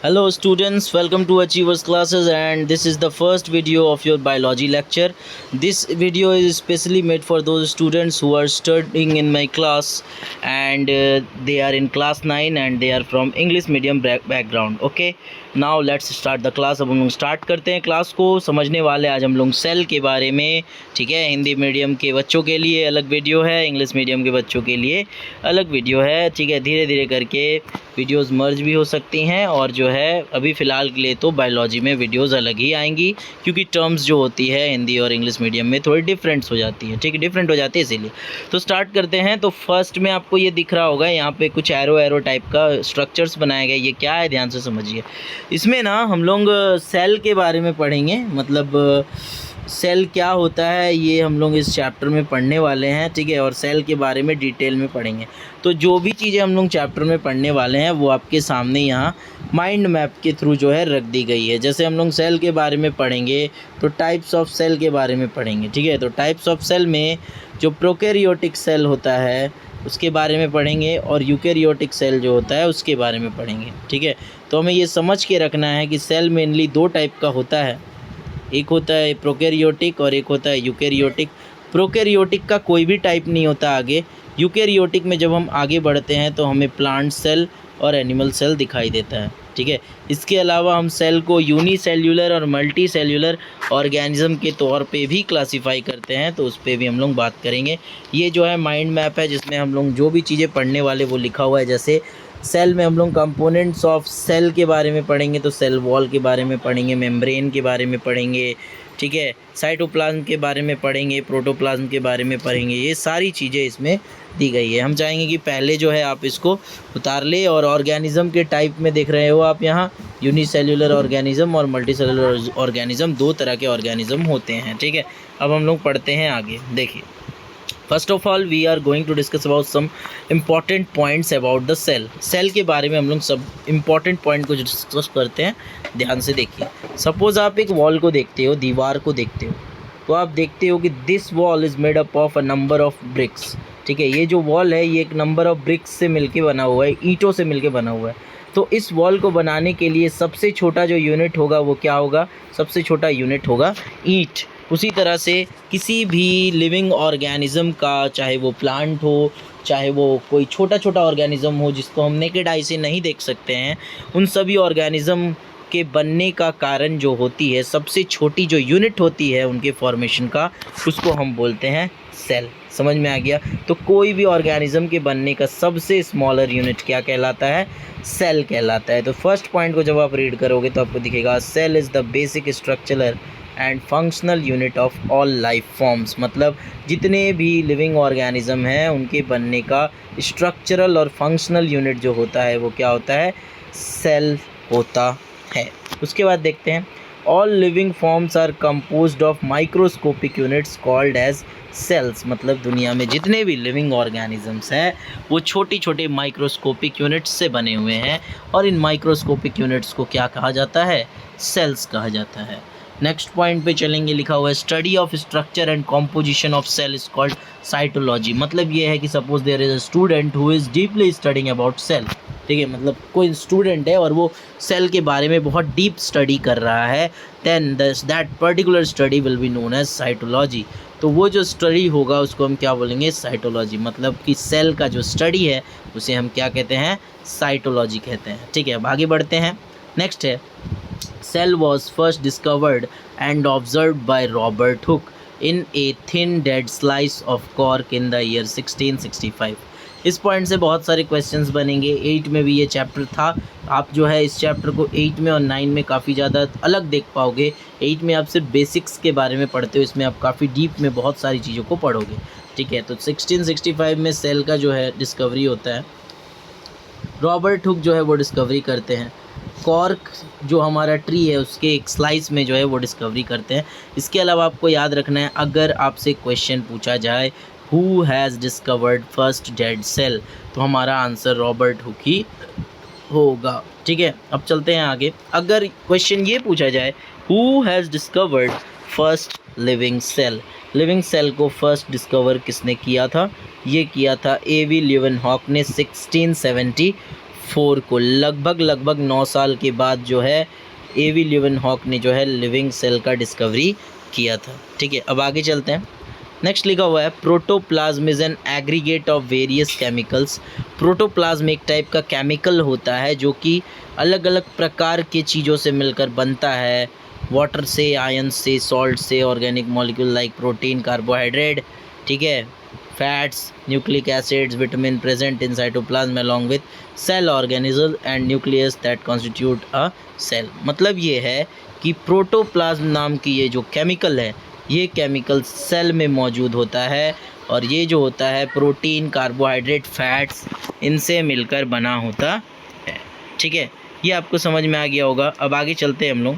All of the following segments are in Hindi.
Hello students, welcome to Achievers classes, and this is the first video of your biology lecture. This video is specially made for those students who are studying in my class and they are in class 9 and they are from English medium background. Okay, now let's start the class. अब हम लोग स्टार्ट करते हैं क्लास को. समझने वाले आज हम लोग सेल के बारे में. ठीक है, हिंदी मीडियम के बच्चों के लिए अलग वीडियो है, इंग्लिश मीडियम के बच्चों के लिए अलग वीडियो है. ठीक है, धीरे धीरे करके वीडियोस मर्ज भी हो सकती हैं और जो है अभी फ़िलहाल के लिए तो बायोलॉजी में वीडियोस अलग ही आएंगी, क्योंकि टर्म्स जो होती है हिंदी और इंग्लिश मीडियम में थोड़ी डिफरेंट्स हो जाती है. ठीक है, डिफरेंट हो जाती है, इसीलिए तो स्टार्ट करते हैं. तो फर्स्ट में आपको ये दिख रहा होगा, यहाँ पे कुछ एरो टाइप का स्ट्रक्चर्स बनाए गए. ये क्या है, ध्यान से समझिए. इसमें ना हम लोग सेल के बारे में पढ़ेंगे, मतलब सेल क्या होता है ये हम लोग इस चैप्टर में पढ़ने वाले हैं. ठीक है, और सेल के बारे में डिटेल में पढ़ेंगे. तो जो भी चीज़ें हम लोग चैप्टर में पढ़ने वाले हैं वो आपके सामने यहाँ माइंड मैप के थ्रू जो है रख दी गई है. जैसे हम लोग सेल के बारे में पढ़ेंगे तो टाइप्स ऑफ सेल के बारे में पढ़ेंगे. ठीक है, तो टाइप्स ऑफ सेल में जो प्रोकैरियोटिक सेल होता है उसके बारे में पढ़ेंगे और यूकैरियोटिक सेल जो होता है उसके बारे में पढ़ेंगे. ठीक है, तो हमें ये समझ के रखना है कि सेल मेनली दो टाइप का होता है. एक होता है प्रोकैरियोटिक और एक होता है यूकैरियोटिक. प्रोकैरियोटिक का कोई भी टाइप नहीं होता आगे. यूकैरियोटिक में जब हम आगे बढ़ते हैं तो हमें प्लांट सेल और एनिमल सेल दिखाई देता है. ठीक है, इसके अलावा हम सेल को यूनिसेल्यूलर और मल्टी सेल्यूलर ऑर्गेनिज्म के तौर पे भी क्लासीफाई करते हैं, तो उस पर भी हम लोग बात करेंगे. ये जो है माइंड मैप है जिसमें हम लोग जो भी चीज़ें पढ़ने वाले वो लिखा हुआ है. जैसे सेल में हम लोग कंपोनेंट्स ऑफ सेल के बारे में पढ़ेंगे, तो सेल वॉल के बारे में पढ़ेंगे, मेम्ब्रेन के बारे में पढ़ेंगे. ठीक है, साइटोप्लाज्म के बारे में पढ़ेंगे, प्रोटोप्लाज्म के बारे में पढ़ेंगे. ये सारी चीज़ें इसमें दी गई है. हम चाहेंगे कि पहले जो है आप इसको उतार ले. और ऑर्गेनिज्म के टाइप में देख रहे हो आप यहाँ यूनिसेल्यूलर ऑर्गेनिज्म और मल्टीसेल्यूलर ऑर्गेनिज्म, दो तरह के ऑर्गेनिज्म होते हैं. ठीक है, अब हम लोग पढ़ते हैं आगे. देखिए, first of all we are going to discuss about some important points about the cell. Cell के बारे में हम लोग सब इम्पॉर्टेंट पॉइंट को डिस्कस करते हैं. ध्यान से देखिए. सपोज़ आप एक वॉल को देखते हो, दीवार को देखते हो, तो आप देखते हो कि this wall is made up of a number of BRICS. ठीक है, ये जो वॉल है ये एक नंबर ऑफ ब्रिक्स से मिलके बना हुआ है, ईंटों से मिलके बना हुआ है. तो इस वॉल को बनाने के लिए सबसे छोटा जो यूनिट होगा वो क्या होगा, सबसे छोटा यूनिट होगा ईंट. उसी तरह से किसी भी लिविंग ऑर्गेनिज्म का, चाहे वो प्लांट हो, चाहे वो कोई छोटा छोटा ऑर्गेनिज्म हो जिसको हम नेकेड आई से नहीं देख सकते हैं, उन सभी ऑर्गेनिज्म के बनने का कारण जो होती है, सबसे छोटी जो यूनिट होती है उनके फॉर्मेशन का, उसको हम बोलते हैं सेल. समझ में आ गया. तो कोई भी ऑर्गेनिज्म के बनने का सबसे स्मॉलर यूनिट क्या कहलाता है, सेल कहलाता है. तो फर्स्ट पॉइंट को जब आप रीड करोगे तो आपको दिखेगा cell is the basic structural and functional unit of all life forms. मतलब जितने भी लिविंग ऑर्गेनिज्म हैं उनके बनने का स्ट्रक्चरल और फंक्शनल यूनिट जो होता है वो क्या होता है, सेल होता है. उसके बाद देखते हैं, all living forms are composed of microscopic units called as cells. मतलब दुनिया में जितने भी लिविंग ऑर्गेनिजम्स हैं वो छोटी छोटे माइक्रोस्कोपिक यूनिट्स से बने हुए हैं, और इन माइक्रोस्कोपिक यूनिट्स को क्या कहा जाता है, सेल्स कहा जाता है. नेक्स्ट पॉइंट पे चलेंगे, लिखा हुआ है study of structure and composition of cell is called cytology. मतलब ये है कि suppose there is a student who is deeply studying about cell. ठीक है, मतलब कोई स्टूडेंट है और वो सेल के बारे में बहुत डीप स्टडी कर रहा है, then that particular study will be known as cytology. तो वो जो स्टडी होगा उसको हम क्या बोलेंगे, साइटोलॉजी. मतलब कि सेल का जो स्टडी है उसे हम क्या कहते हैं, साइटोलॉजी कहते हैं. ठीक है, अब आगे बढ़ते हैं. नेक्स्ट है, cell was first discovered and observed by Robert Hooke in a thin dead slice of cork in the year 1665. इस पॉइंट से बहुत सारे क्वेश्चंस बनेंगे. 8 में भी ये चैप्टर था. आप जो है इस चैप्टर को 8 में और 9 में काफ़ी ज़्यादा अलग देख पाओगे. 8 में आप सिर्फ बेसिक्स के बारे में पढ़ते हो, इसमें आप काफ़ी डीप में बहुत सारी चीज़ों को पढ़ोगे. ठीक है, तो 1665 में सेल का जो है डिस्कवरी होता है. रॉबर्ट हुक जो है वो डिस्कवरी करते हैं. कॉर्क जो हमारा ट्री है उसके एक स्लाइस में जो है वो डिस्कवरी करते हैं. इसके अलावा आपको याद रखना है, अगर आपसे क्वेश्चन पूछा जाए who has discovered first dead cell, तो हमारा आंसर रॉबर्ट हुक ही होगा. ठीक है, अब चलते हैं आगे. अगर क्वेश्चन ये पूछा जाए who has discovered first living cell, living cell को फर्स्ट डिस्कवर किसने किया था, ये किया था A.V. लीवेनहॉक ने 1674 4 को लगभग 9 साल के बाद जो है एवी लीवेनहॉक ने जो है लिविंग सेल का डिस्कवरी किया था। ठीक है, अब आगे चलते हैं। नेक्स्ट लिखा हुआ है protoplasm is an aggregate of various chemicals. Protoplasm एक टाइप का केमिकल होता है जो कि अलग अलग प्रकार के चीज़ों से मिलकर बनता है, वाटर से, आयन से, सॉल्ट से, organic molecule like protein, carbohydrate, ठीक है, fats, nucleic acids, vitamin present in cytoplasm along with cell organism and nucleus that constitute a cell. मतलब ये है कि प्रोटोप्लाज्म नाम की ये जो केमिकल है, ये केमिकल सेल में मौजूद होता है और ये जो होता है प्रोटीन, कार्बोहाइड्रेट, फैट्स, इनसे मिलकर बना होता है। ठीक है, ये आपको समझ में आ गया होगा। अब आगे चलते हैं हम लोग।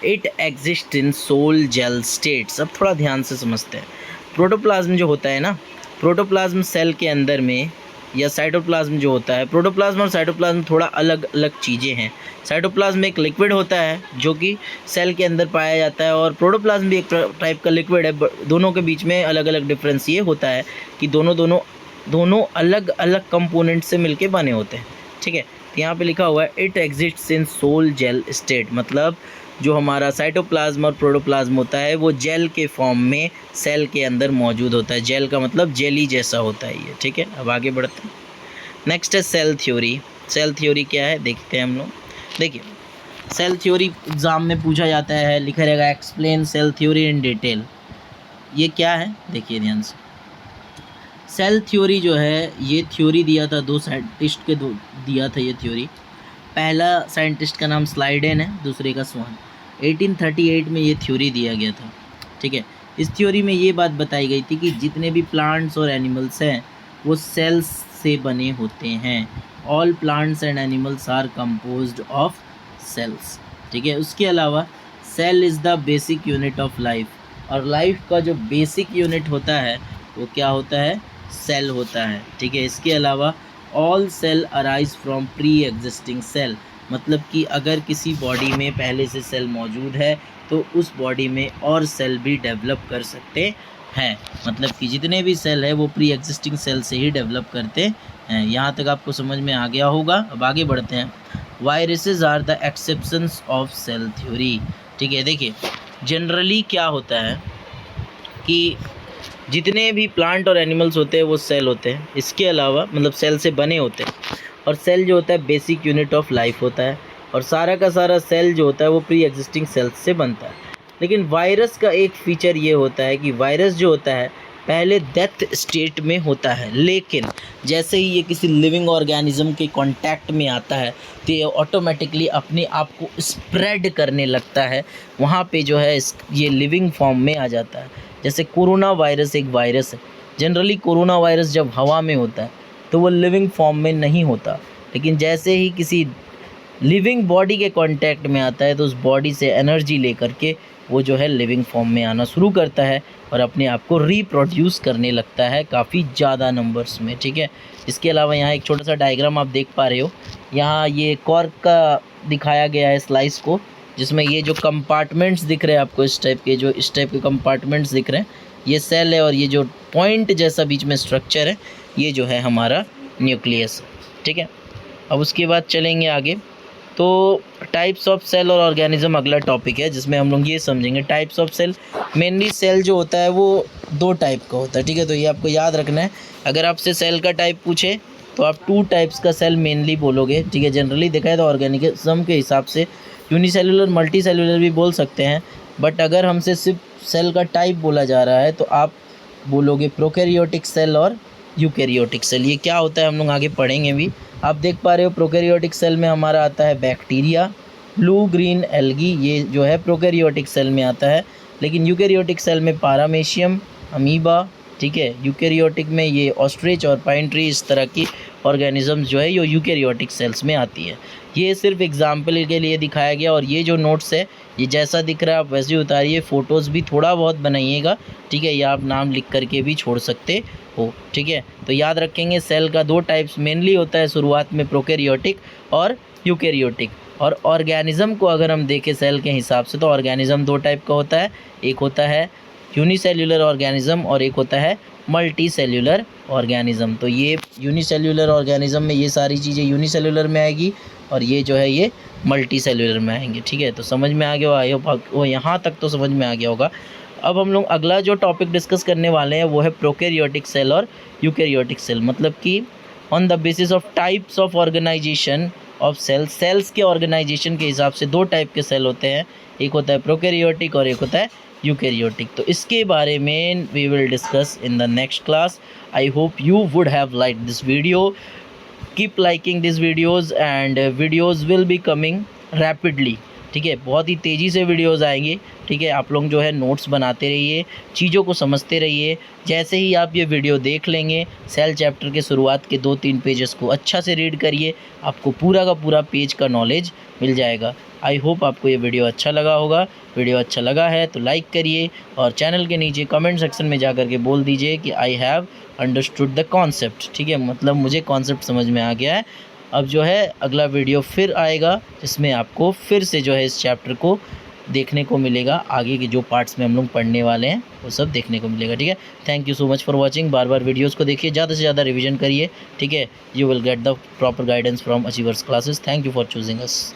It exist in sol gel states. अब थोड़ा ध्यान से समझते हैं। प्रोटोप्लाज्म जो होता है ना, प्रोटोप्लाज्म सेल के अंदर में, या साइटोप्लाज्म जो होता है, प्रोटोप्लाज्म और साइटोप्लाज्म थोड़ा अलग अलग चीज़ें हैं। साइटोप्लाज्म एक लिक्विड होता है जो कि सेल के अंदर पाया जाता है और प्रोटोप्लाज्म भी एक टाइप का लिक्विड है। दोनों के बीच में अलग अलग डिफरेंस ये होता है कि दोनों अलग अलग कंपोनेंट से मिलके बने होते हैं। ठीक है, तो यहाँ पे लिखा हुआ है it exists in sol gel state. मतलब जो हमारा साइटोप्लाज्म और प्रोटोप्लाज्म होता है वो जेल के फॉर्म में सेल के अंदर मौजूद होता है। जेल का मतलब जेली जैसा होता है ये। ठीक है, अब आगे बढ़ते हैं। नेक्स्ट है सेल थ्योरी। सेल थ्योरी क्या है देखते हैं हम लोग। देखिए, सेल थ्योरी एग्ज़ाम में पूछा जाता है, लिखा रहेगा explain cell theory in detail. ये क्या है देखिए ध्यान से। सेल थ्योरी जो है, ये थ्योरी दिया था दो साइंटिस्ट के दिया था ये थ्योरी। पहला साइंटिस्ट का नाम स्लाइडेन है, दूसरे का स्वान। 1838 में ये थ्योरी दिया गया था। ठीक है, इस थ्योरी में ये बात बताई गई थी कि जितने भी प्लांट्स और एनिमल्स हैं वो सेल्स से बने होते हैं। All plants and animals are composed of cells. ठीक है, उसके अलावा cell is the basic unit of life, और लाइफ का जो बेसिक यूनिट होता है वो क्या होता है, सेल होता है। ठीक है, इसके अलावा all cell arise from pre existing cell. मतलब कि अगर किसी बॉडी में पहले से सेल मौजूद है तो उस बॉडी में और सेल भी डेवलप कर सकते हैं। मतलब कि जितने भी सेल है वो प्री एग्जिस्टिंग सेल से ही डेवलप करते हैं। यहाँ तक आपको समझ में आ गया होगा। अब आगे बढ़ते हैं। Viruses are the exceptions of cell theory. ठीक है, देखिए जनरली क्या होता है कि जितने भी प्लांट और एनिमल्स होते हैं वो सेल होते हैं। इसके अलावा मतलब सेल से बने होते हैं, और सेल जो होता है बेसिक यूनिट ऑफ लाइफ होता है, और सारा का सारा सेल जो होता है वो प्री एग्जिस्टिंग सेल्स से बनता है। लेकिन वायरस का एक फीचर ये होता है कि वायरस जो होता है पहले डेथ स्टेट में होता है, लेकिन जैसे ही ये किसी लिविंग ऑर्गेनिज्म के कांटेक्ट में आता है तो ये ऑटोमेटिकली अपने आप को स्प्रेड करने लगता है। वहाँ पे जो है ये लिविंग फॉर्म में आ जाता है। जैसे कोरोना वायरस एक वायरस है। जनरली कोरोना वायरस जब हवा में होता है तो वो लिविंग फॉर्म में नहीं होता, लेकिन जैसे ही किसी लिविंग बॉडी के कांटेक्ट में आता है तो उस बॉडी से एनर्जी लेकर के वो जो है लिविंग फॉर्म में आना शुरू करता है और अपने आप को रिप्रोड्यूस करने लगता है काफ़ी ज़्यादा नंबर्स में। ठीक है, इसके अलावा यहाँ एक छोटा सा डायग्राम आप देख पा रहे हो। यहाँ ये कॉर्क का दिखाया गया है स्लाइस को, जिसमें ये जो कंपार्टमेंट्स दिख रहे हैं आपको, इस टाइप के कंपार्टमेंट्स दिख रहे हैं, ये सेल है, और ये जो पॉइंट जैसा बीच में स्ट्रक्चर है ये जो है हमारा न्यूक्लियस। ठीक है, अब उसके बाद चलेंगे आगे। तो टाइप्स ऑफ सेल और ऑर्गेनिज्म अगला टॉपिक है जिसमें हम लोग ये समझेंगे types of cell. Mainly cell जो होता है वो 2 टाइप का होता है। ठीक है, तो ये आपको याद रखना है। अगर आपसे सेल का टाइप पूछे तो आप 2 टाइप्स का सेल मेनली बोलोगे। ठीक है, जनरली देखा है तो ऑर्गेनिज्म के हिसाब से यूनिसेलुलर, मल्टी सेलुलर भी बोल सकते हैं, बट अगर हमसे सिर्फ सेल का टाइप बोला जा रहा है तो आप बोलोगे प्रोकैरियोटिक सेल और यूकैरियोटिक सेल। ये क्या होता है हम लोग आगे पढ़ेंगे भी। आप देख पा रहे हो प्रोकैरियोटिक सेल में हमारा आता है बैक्टीरिया, ब्लू ग्रीन एल्गी, ये जो है प्रोकैरियोटिक सेल में आता है। लेकिन यूकैरियोटिक सेल में पारामेशियम, अमीबा, ठीक है, यूकैरियोटिक में ये ऑस्ट्रिच और पाइन ट्री, इस तरह की ऑर्गेनिजम्स जो है ये यूकैरियोटिक सेल्स में आती है। ये सिर्फ एग्जाम्पल के लिए दिखाया गया, और ये जो नोट्स है ये जैसा दिख रहा है आप वैसे ही उतारिए, फ़ोटोज़ भी थोड़ा बहुत बनाइएगा। ठीक है, या आप नाम लिख करके भी छोड़ सकते हो। ठीक है, तो याद रखेंगे सेल का 2 टाइप्स मेनली होता है शुरुआत में, प्रोकैरियोटिक और यूकैरियोटिक। और ऑर्गेनिज्म को अगर हम देखें सेल के हिसाब से तो ऑर्गेनिज्म 2 टाइप का होता है। एक होता है यूनिसेल्युलर ऑर्गेनिज्म और एक होता है मल्टी सेल्युलर ऑर्गेनिज्म। तो ये यूनिसेल्युलर ऑर्गेनिज्म में ये सारी चीज़ें यूनिसेल्युलर में आएगी और ये जो है ये मल्टी सेल्युलर में आएंगे। ठीक है, तो समझ में आ गया हो, वो यहाँ तक तो समझ में आ गया होगा। अब हम लोग अगला जो टॉपिक डिस्कस करने वाले हैं वो है प्रोकैरियोटिक सेल और यूकैरियोटिक सेल। मतलब कि on the basis of types of organisation of cells के ऑर्गेनाइजेशन के हिसाब से दो टाइप के सेल होते हैं, एक होता है प्रोकैरियोटिक और एक होता है यूकैरियोटिक। तो इसके बारे में we will discuss in the next class. I hope you would have like this video. Keep liking this videos and videos will be coming rapidly. ठीक है, बहुत ही तेज़ी से वीडियोस आएंगे। ठीक है, आप लोग जो है नोट्स बनाते रहिए, चीज़ों को समझते रहिए। जैसे ही आप ये वीडियो देख लेंगे, सेल चैप्टर के शुरुआत के 2-3 पेजेस को अच्छा से रीड करिए, आपको पूरा का पूरा पेज का नॉलेज मिल जाएगा। आई होप आपको ये वीडियो अच्छा लगा होगा। वीडियो अच्छा लगा है तो लाइक करिए और चैनल के नीचे कमेंट सेक्शन में जा कर के बोल दीजिए कि I have understood the concept. ठीक है, मतलब मुझे कॉन्सेप्ट समझ में आ गया है। अब जो है अगला वीडियो फिर आएगा जिसमें आपको फिर से जो है इस चैप्टर को देखने को मिलेगा। आगे के जो पार्ट्स में हम लोग पढ़ने वाले हैं वो सब देखने को मिलेगा। ठीक है, thank you so much for watching. Bar bar videos को देखिए, ज़्यादा से ज़्यादा रिवीजन करिए। ठीक है, you will get the proper guidance from achievers classes. Thank you for choosing us.